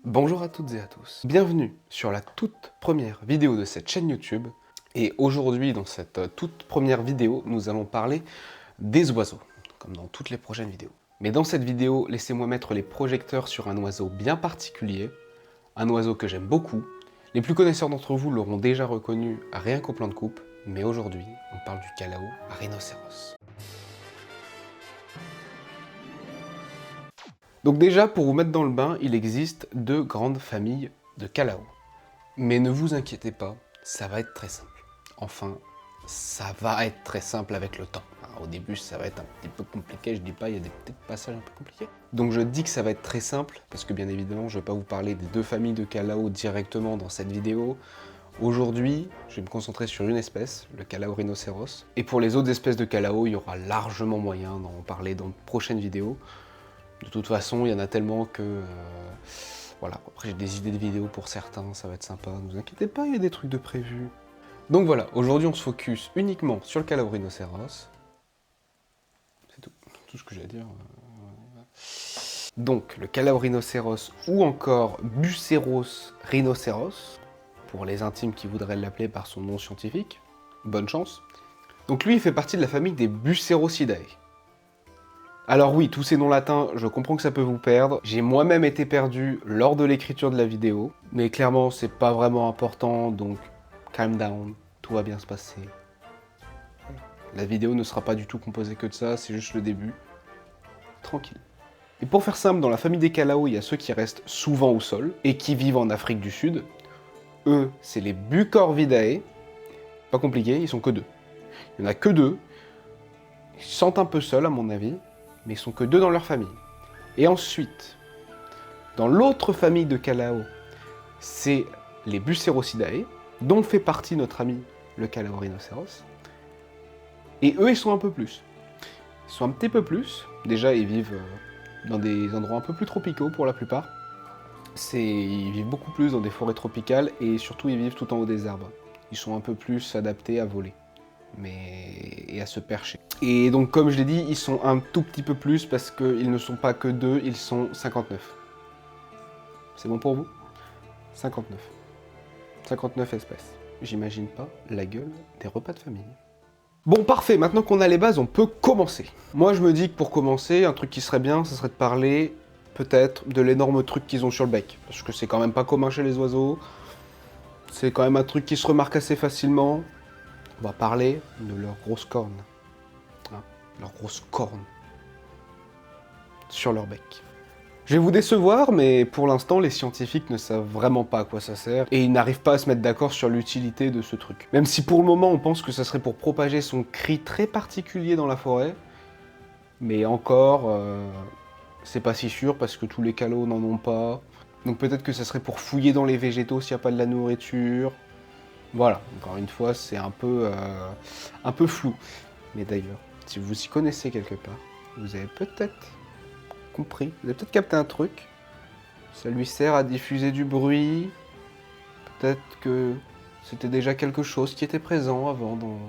Bonjour à toutes et à tous, bienvenue sur la toute première vidéo de cette chaîne YouTube. Et aujourd'hui, dans cette toute première vidéo, nous allons parler des oiseaux, comme dans toutes les prochaines vidéos. Mais dans cette vidéo, laissez-moi mettre les projecteurs sur un oiseau bien particulier, un oiseau que j'aime beaucoup. Les plus connaisseurs d'entre vous l'auront déjà reconnu rien qu'au plan de coupe, mais aujourd'hui, on parle du calao rhinocéros. Donc déjà, pour vous mettre dans le bain, il existe deux grandes familles de calao. Mais ne vous inquiétez pas, ça va être très simple. Enfin, ça va être très simple avec le temps. Alors, au début, ça va être un petit peu compliqué, je dis pas, il y a des petits passages un peu compliqués. Donc je dis que ça va être très simple, parce que bien évidemment, je ne vais pas vous parler des deux familles de calao directement dans cette vidéo. Aujourd'hui, je vais me concentrer sur une espèce, le calao rhinocéros. Et pour les autres espèces de calao, il y aura largement moyen d'en parler dans de prochaines vidéos. De toute façon, il y en a tellement que... voilà, après j'ai des idées de vidéos pour certains, ça va être sympa, ne vous inquiétez pas, il y a des trucs de prévus. Donc voilà, aujourd'hui on se focus uniquement sur le calao rhinocéros. C'est tout ce que j'ai à dire. Donc, le calao rhinocéros ou encore Buceros rhinocéros, pour les intimes qui voudraient l'appeler par son nom scientifique, bonne chance. Donc lui, il fait partie de la famille des Bucerosidae. Alors oui, tous ces noms latins, je comprends que ça peut vous perdre. J'ai moi-même été perdu lors de l'écriture de la vidéo, mais clairement, c'est pas vraiment important, donc calm down, tout va bien se passer. La vidéo ne sera pas du tout composée que de ça, c'est juste le début. Tranquille. Et pour faire simple, dans la famille des calao, il y a ceux qui restent souvent au sol et qui vivent en Afrique du Sud. Eux, c'est les Bucorvidae. Pas compliqué, ils sont que deux. Il n'y en a que deux. Ils se sentent un peu seuls, à mon avis, mais ils sont que deux dans leur famille. Et ensuite, dans l'autre famille de calao, c'est les Bucerosidae, dont fait partie notre ami le calao rhinocéros. Et eux, ils sont un peu plus. Ils sont un petit peu plus. Déjà, ils vivent dans des endroits un peu plus tropicaux pour la plupart. Ils vivent beaucoup plus dans des forêts tropicales et surtout, ils vivent tout en haut des arbres. Ils sont un peu plus adaptés à voler. Et à se percher. Et donc comme je l'ai dit, ils sont un tout petit peu plus parce qu'ils ne sont pas que deux, ils sont 59. C'est bon pour vous? 59. 59 espèces. J'imagine pas la gueule des repas de famille. Bon parfait, maintenant qu'on a les bases, on peut commencer. Moi je me dis que pour commencer, un truc qui serait bien, ce serait de parler peut-être de l'énorme truc qu'ils ont sur le bec. Parce que c'est quand même pas commun chez les oiseaux. C'est quand même un truc qui se remarque assez facilement. On va parler de leurs grosses cornes. Hein, leurs grosses cornes. Sur leur bec. Je vais vous décevoir, mais pour l'instant, les scientifiques ne savent vraiment pas à quoi ça sert, et ils n'arrivent pas à se mettre d'accord sur l'utilité de ce truc. Même si pour le moment, on pense que ça serait pour propager son cri très particulier dans la forêt, mais encore, c'est pas si sûr, parce que tous les calots n'en ont pas. Donc peut-être que ça serait pour fouiller dans les végétaux s'il n'y a pas de la nourriture. Voilà, encore une fois, c'est un peu flou. Mais d'ailleurs, si vous y connaissez quelque part, vous avez peut-être compris, vous avez peut-être capté un truc. Ça lui sert à diffuser du bruit. Peut-être que c'était déjà quelque chose qui était présent avant dans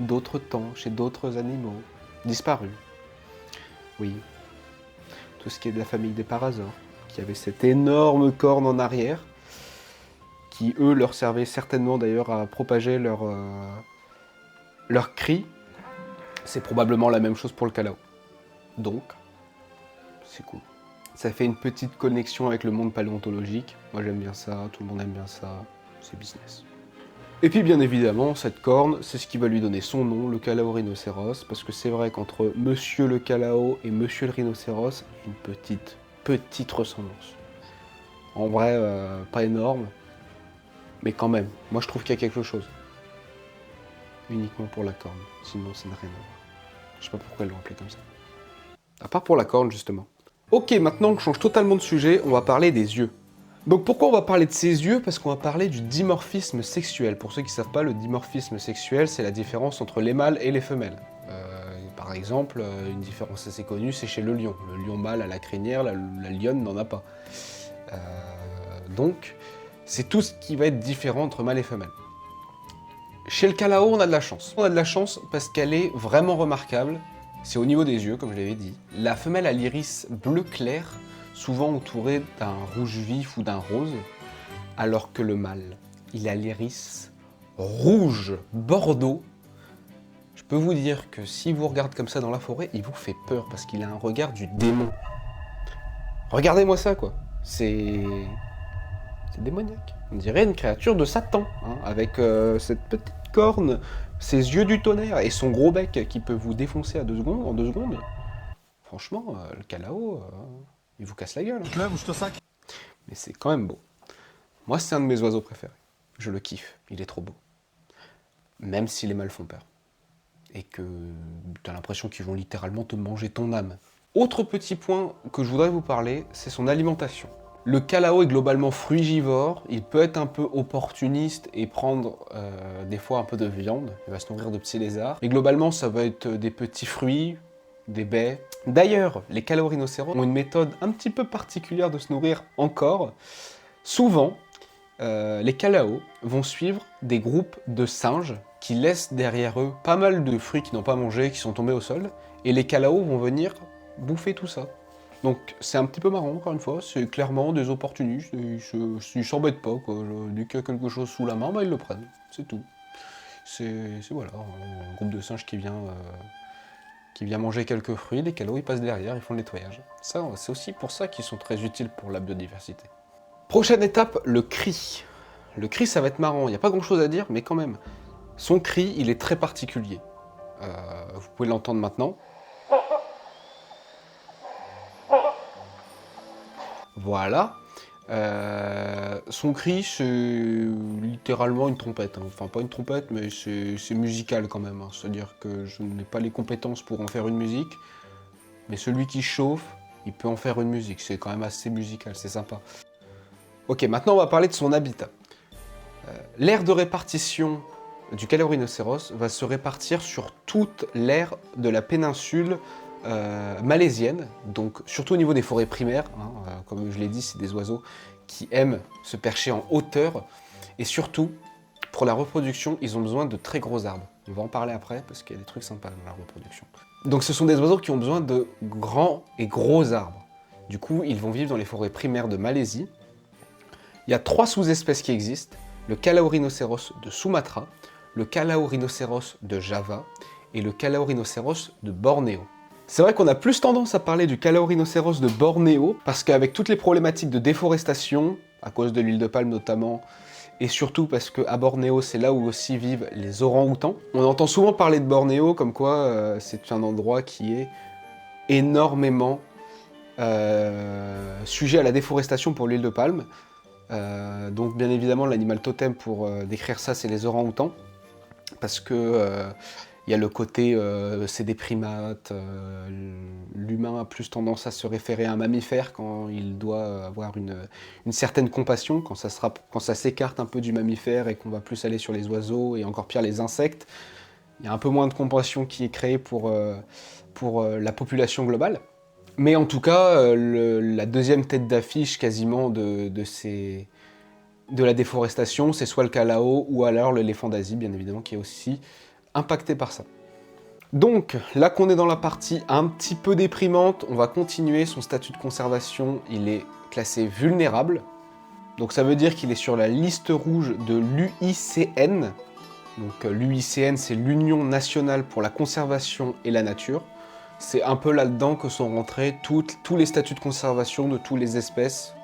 d'autres temps, chez d'autres animaux, disparus. Oui, tout ce qui est de la famille des parasaures, qui avait cette énorme corne en arrière, qui eux leur servaient certainement d'ailleurs à propager leur cri. C'est probablement la même chose pour le calao. Donc, c'est cool. Ça fait une petite connexion avec le monde paléontologique. Moi j'aime bien ça, tout le monde aime bien ça, c'est business. Et puis bien évidemment, cette corne, c'est ce qui va lui donner son nom, le calao rhinocéros, parce que c'est vrai qu'entre monsieur le calao et monsieur le rhinocéros, il y a une petite ressemblance. En vrai, pas énorme, mais quand même, moi je trouve qu'il y a quelque chose. Uniquement pour la corne, sinon ça n'a rien à voir. Je sais pas pourquoi ils l'ont appelé comme ça. À part pour la corne, justement. Ok, maintenant on change totalement de sujet, on va parler des yeux. Donc pourquoi on va parler de ces yeux? Parce qu'on va parler du dimorphisme sexuel. Pour ceux qui ne savent pas, le dimorphisme sexuel, c'est la différence entre les mâles et les femelles. Par exemple, une différence assez connue, c'est chez le lion. Le lion mâle a la crinière, la lionne n'en a pas. Donc, c'est tout ce qui va être différent entre mâle et femelle. Chez le calao, on a de la chance. On a de la chance parce qu'elle est vraiment remarquable. C'est au niveau des yeux, comme je l'avais dit. La femelle a l'iris bleu clair, souvent entouré d'un rouge vif ou d'un rose, alors que le mâle, il a l'iris rouge bordeaux. Je peux vous dire que si vous regardez comme ça dans la forêt, il vous fait peur parce qu'il a un regard du démon. Regardez-moi ça, quoi. C'est démoniaque. On dirait une créature de Satan, hein, avec cette petite corne, ses yeux du tonnerre et son gros bec qui peut vous défoncer à 2 secondes, en 2 secondes. Franchement, le Calao, il vous casse la gueule. Hein. Mais c'est quand même beau. Moi, c'est un de mes oiseaux préférés. Je le kiffe, il est trop beau. Même si les mâles font peur. Et que tu as l'impression qu'ils vont littéralement te manger ton âme. Autre petit point que je voudrais vous parler, c'est son alimentation. Le Calao est globalement frugivore, il peut être un peu opportuniste et prendre des fois un peu de viande, il va se nourrir de petits lézards. Mais globalement, ça va être des petits fruits, des baies. D'ailleurs, les Calao-rhinocéros ont une méthode un petit peu particulière de se nourrir encore. Souvent, les Calao vont suivre des groupes de singes qui laissent derrière eux pas mal de fruits qu'ils n'ont pas mangés, qui sont tombés au sol, et les Calao vont venir bouffer tout ça. Donc c'est un petit peu marrant, encore une fois, c'est clairement des opportunistes, ils s'embêtent pas, quoi. Dès qu'il y a quelque chose sous la main, bah, ils le prennent, c'est tout. C'est voilà, un groupe de singes qui vient manger quelques fruits, les Calao ils passent derrière, ils font le nettoyage. Ça, c'est aussi pour ça qu'ils sont très utiles pour la biodiversité. Prochaine étape, le cri. Le cri, ça va être marrant, il n'y a pas grand chose à dire, mais quand même. Son cri, il est très particulier. Vous pouvez l'entendre maintenant. Voilà. Son cri, c'est littéralement une trompette. Hein. Enfin, pas une trompette, mais c'est musical quand même. Hein. C'est-à-dire que je n'ai pas les compétences pour en faire une musique, mais celui qui chauffe, il peut en faire une musique. C'est quand même assez musical, c'est sympa. Ok, maintenant on va parler de son habitat. L'aire de répartition du Calao-rhinocéros va se répartir sur toute l'aire de la péninsule malaisienne, donc surtout au niveau des forêts primaires, hein, comme je l'ai dit, c'est des oiseaux qui aiment se percher en hauteur, et surtout, pour la reproduction, ils ont besoin de très gros arbres. On va en parler après, parce qu'il y a des trucs sympas dans la reproduction. Donc ce sont des oiseaux qui ont besoin de grands et gros arbres. Du coup, ils vont vivre dans les forêts primaires de Malaisie. Il y a 3 sous-espèces qui existent, le Calao-rhinocéros de Sumatra, le Calao-rhinocéros de Java et le Calao-rhinocéros de Bornéo. C'est vrai qu'on a plus tendance à parler du Calao-rhinocéros de Bornéo, parce qu'avec toutes les problématiques de déforestation, à cause de l'huile de palme notamment, et surtout parce qu'à Bornéo, c'est là où aussi vivent les orang-outans. On entend souvent parler de Bornéo comme quoi c'est un endroit qui est énormément sujet à la déforestation pour l'huile de palme. Donc bien évidemment, l'animal totem pour décrire ça, c'est les orang-outans. Parce que il y a le côté, c'est des primates, l'humain a plus tendance à se référer à un mammifère quand il doit avoir une certaine compassion, quand ça s'écarte un peu du mammifère et qu'on va plus aller sur les oiseaux et encore pire les insectes. Il y a un peu moins de compassion qui est créée pour la population globale. Mais en tout cas, la deuxième tête d'affiche quasiment de la déforestation, c'est soit le Calao ou alors l'éléphant d'Asie, bien évidemment, qui est aussi impacté par ça. Donc, là qu'on est dans la partie un petit peu déprimante, on va continuer. Son statut de conservation, il est classé vulnérable. Donc ça veut dire qu'il est sur la liste rouge de l'UICN. Donc l'UICN, c'est l'Union nationale pour la conservation et la nature. C'est un peu là-dedans que sont rentrés tous les statuts de conservation de toutes les espèces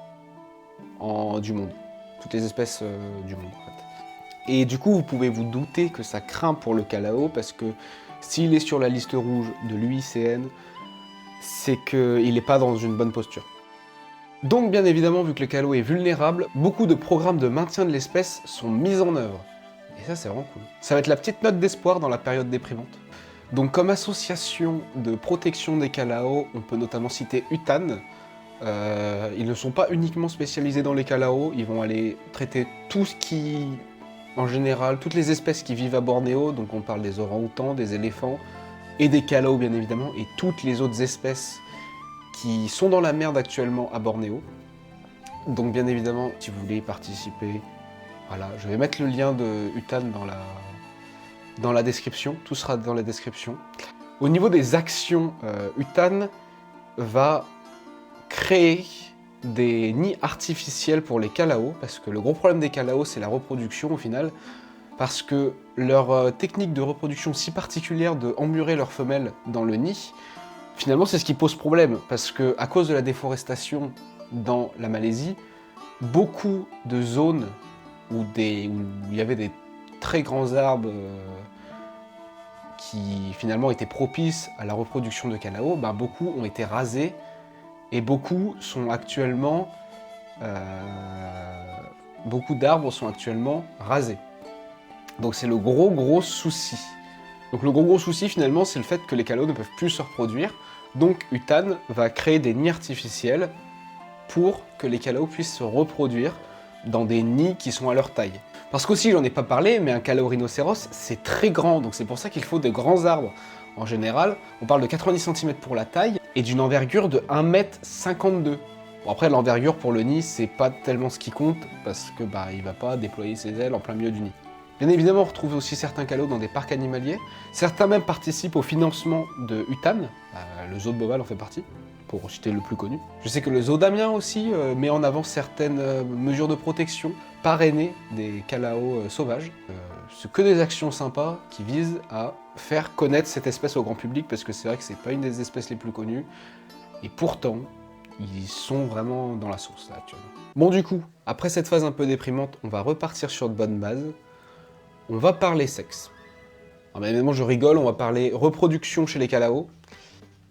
du monde. Toutes les espèces du monde, en fait. Et du coup, vous pouvez vous douter que ça craint pour le Calao, parce que s'il est sur la liste rouge de l'UICN, c'est qu'il n'est pas dans une bonne posture. Donc bien évidemment, vu que le Calao est vulnérable, beaucoup de programmes de maintien de l'espèce sont mis en œuvre. Et ça, c'est vraiment cool. Ça va être la petite note d'espoir dans la période déprimante. Donc comme association de protection des Calao, on peut notamment citer UTAN. Ils ne sont pas uniquement spécialisés dans les Calao, ils vont aller traiter tout ce qui, en général, toutes les espèces qui vivent à Bornéo, donc on parle des orang-outans, des éléphants, et des Calao bien évidemment, et toutes les autres espèces qui sont dans la merde actuellement à Bornéo. Donc bien évidemment, si vous voulez y participer, voilà, je vais mettre le lien de UTAN dans la description, tout sera dans la description. Au niveau des actions, UTAN va créer des nids artificiels pour les calaos, parce que le gros problème des calaos, c'est la reproduction au final, parce que leur technique de reproduction si particulière de emmurer leurs femelles dans le nid, finalement c'est ce qui pose problème, parce que à cause de la déforestation dans la Malaisie, beaucoup de zones où il y avait des très grands arbres qui finalement étaient propices à la reproduction de calaos, ben, beaucoup ont été rasés et beaucoup d'arbres sont actuellement rasés. Donc c'est le gros souci. Donc le gros souci finalement, c'est le fait que les calaos ne peuvent plus se reproduire. Donc Utan va créer des nids artificiels pour que les calaos puissent se reproduire dans des nids qui sont à leur taille. Parce qu'aussi, j'en ai pas parlé, mais un calao rhinocéros, c'est très grand, donc c'est pour ça qu'il faut de grands arbres. En général, on parle de 90 cm pour la taille et d'une envergure de 1,52 m. Bon, après, l'envergure pour le nid, c'est pas tellement ce qui compte, parce que il va pas déployer ses ailes en plein milieu du nid. Bien évidemment, on retrouve aussi certains calaos dans des parcs animaliers. Certains même participent au financement de Utan, le zoo de Beauval en fait partie, pour citer le plus connu. Je sais que le zoo d'Amiens aussi met en avant certaines mesures de protection parrainées des calaos sauvages. C'est que des actions sympas qui visent à faire connaître cette espèce au grand public, parce que c'est vrai que c'est pas une des espèces les plus connues, et pourtant, ils sont vraiment dans la sauce là actuellement. Bon du coup, après cette phase un peu déprimante, on va repartir sur de bonnes bases. On va parler sexe. Alors, bien évidemment, je rigole, on va parler reproduction chez les calaos.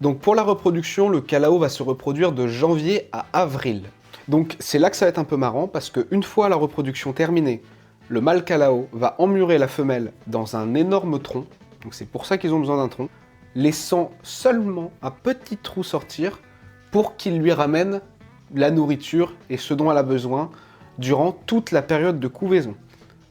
Donc pour la reproduction, le calao va se reproduire de janvier à avril. Donc c'est là que ça va être un peu marrant, parce qu'une fois la reproduction terminée, le mâle calao va emmurer la femelle dans un énorme tronc, donc c'est pour ça qu'ils ont besoin d'un tronc, laissant seulement un petit trou sortir pour qu'il lui ramène la nourriture et ce dont elle a besoin durant toute la période de couvaison.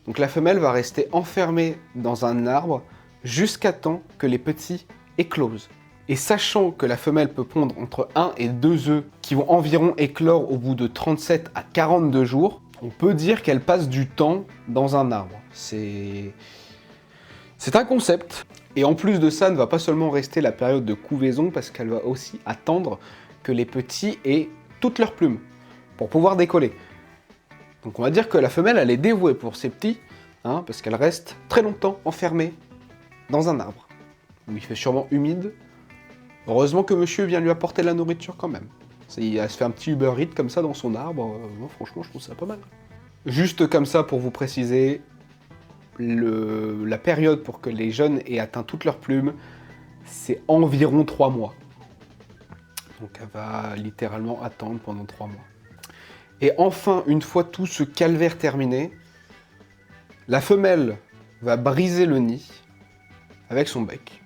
Donc la femelle va rester enfermée dans un arbre jusqu'à temps que les petits éclosent. Et sachant que la femelle peut pondre entre 1 et 2 œufs qui vont environ éclore au bout de 37 à 42 jours, on peut dire qu'elle passe du temps dans un arbre. C'est un concept. Et en plus de ça, ne va pas seulement rester la période de couvaison, parce qu'elle va aussi attendre que les petits aient toutes leurs plumes pour pouvoir décoller. Donc on va dire que la femelle, elle est dévouée pour ses petits, parce qu'elle reste très longtemps enfermée dans un arbre, où il fait sûrement humide. Heureusement que monsieur vient lui apporter de la nourriture quand même. Elle se fait un petit Uber Eats comme ça dans son arbre, franchement je trouve ça pas mal. Juste comme ça pour vous préciser, la période pour que les jeunes aient atteint toutes leurs plumes, c'est environ 3 mois. Donc elle va littéralement attendre pendant 3 mois. Et enfin, une fois tout ce calvaire terminé, la femelle va briser le nid avec son bec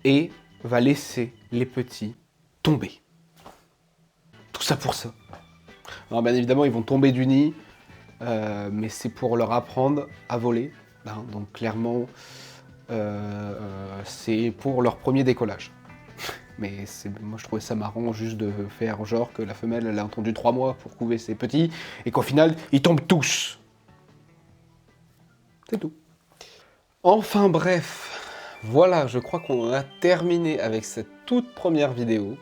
et va laisser les petits tomber. Tout ça pour ça. Alors bien évidemment, ils vont tomber du nid, mais c'est pour leur apprendre à voler. Donc clairement, c'est pour leur premier décollage. Mais moi je trouvais ça marrant juste de faire genre que la femelle elle a attendu 3 mois pour couver ses petits et qu'au final ils tombent tous. C'est tout. Enfin bref, voilà, je crois qu'on a terminé avec cette toute première vidéo.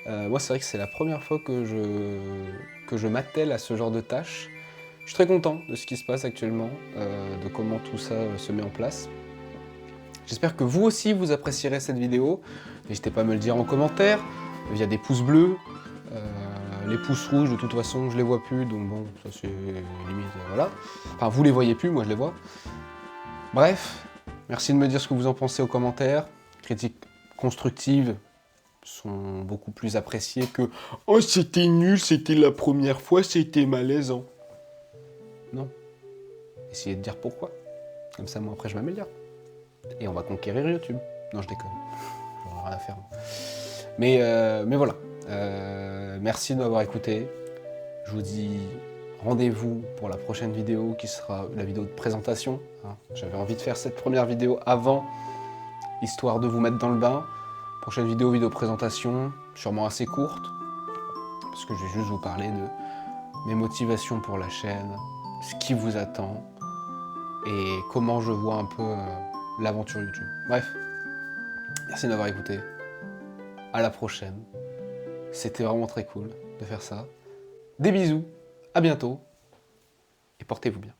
Moi c'est vrai que c'est la première fois que je m'attelle à ce genre de tâches. Je suis très content de ce qui se passe actuellement, de comment tout ça se met en place. J'espère que vous aussi vous apprécierez cette vidéo. N'hésitez pas à me le dire en commentaire, via des pouces bleus. Les pouces rouges, de toute façon, je les vois plus, donc bon, ça c'est limite, voilà. Enfin, vous les voyez plus, moi je les vois. Bref, merci de me dire ce que vous en pensez aux commentaires. Critiques constructives sont beaucoup plus appréciées que « Oh, c'était nul, c'était la première fois, c'était malaisant ». Non. Essayez de dire pourquoi. Comme ça, moi, après, je m'améliore. Et on va conquérir YouTube. Non, je déconne. J'en ai rien à faire. Mais voilà. Merci de m'avoir écouté. Je vous dis rendez-vous pour la prochaine vidéo qui sera la vidéo de présentation. J'avais envie de faire cette première vidéo avant, histoire de vous mettre dans le bain. Prochaine vidéo présentation, sûrement assez courte, parce que je vais juste vous parler de mes motivations pour la chaîne, ce qui vous attend, et comment je vois un peu l'aventure YouTube. Bref, merci de m'avoir écouté. À la prochaine. C'était vraiment très cool de faire ça. Des bisous, à bientôt, et portez-vous bien.